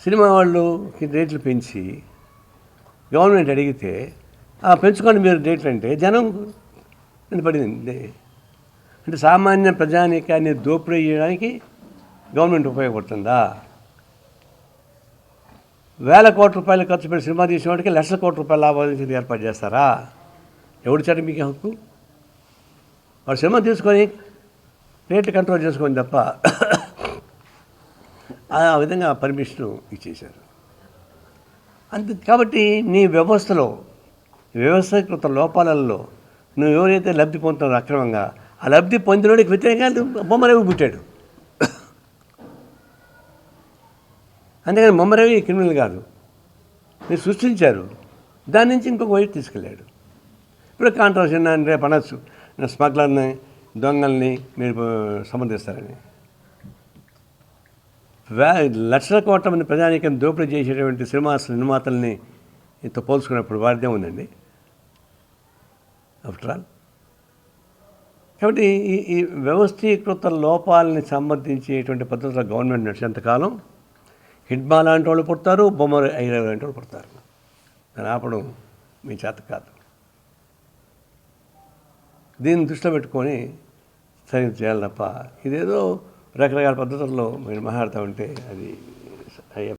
Cinema వాళ్ళకి రేట్లు పెంచి గవర్నమెంట్ అడిగితే పెంచుకోండి మీరు రేట్లు అంటే జనం పడింది. అంటే సామాన్య ప్రజానీకాన్ని దోపిడీ చేయడానికి గవర్నమెంట్ ఉపయోగపడుతుందా? వేల కోట్ల రూపాయలు ఖర్చు పెట్టి సినిమా తీసిన వాడికి లక్షల కోట్ల రూపాయల లాభాలు ఏర్పాటు చేస్తారా? ఎవడు చాటి మీకు హక్కు? వాడు సినిమా తీసుకొని రేట్లు కంట్రోల్ చేసుకొని తప్ప ఆ విధంగా పర్మిషన్ ఇచ్చేశారు. అంతే. కాబట్టి నీ వ్యవస్థీకృత లోపాలలో నువ్వు ఎవరైతే లబ్ధి పొందుతున్నారో అక్రమంగా, ఆ లబ్ధి పొందినోడికి వ్యతిరేకంగా బొమ్మరవి పుట్టాడు. అంతేగాని బొమ్మరవి క్రిమినల్ కాదు, మీరు సృష్టించారు, దాని నుంచి ఇంకొక వైపు తీసుకెళ్ళాడు. ఇప్పుడు కాంట్రవర్సీ రేపు అనొచ్చు, స్మగ్లర్ని దొంగల్ని మీరు సమర్థిస్తారని. లక్షల కోట్ల మంది ప్రజానీకం దోపిడీ చేసేటువంటి నిర్మాతల్ని ఇంత పోల్చుకున్నప్పుడు వాడిదే ఉందండి ఆఫ్టర్ ఆల్. కాబట్టి ఈ వ్యవస్థీకృత లోపాలని సంబంధించేటువంటి పద్ధతుల గవర్నమెంట్ నడిచేంతకాలం హిడ్మా లాంటి వాళ్ళు పుడతారు, బొమ్మ లాంటి వాళ్ళు పుడతారు. దాన్ని ఆపడం మీ చేత కాదు. దీన్ని దృష్టిలో పెట్టుకొని సరి చేయాలి తప్ప ఇదేదో రకరకాల పద్ధతుల్లో మీరు మాట్లాడుతూ ఉంటే అది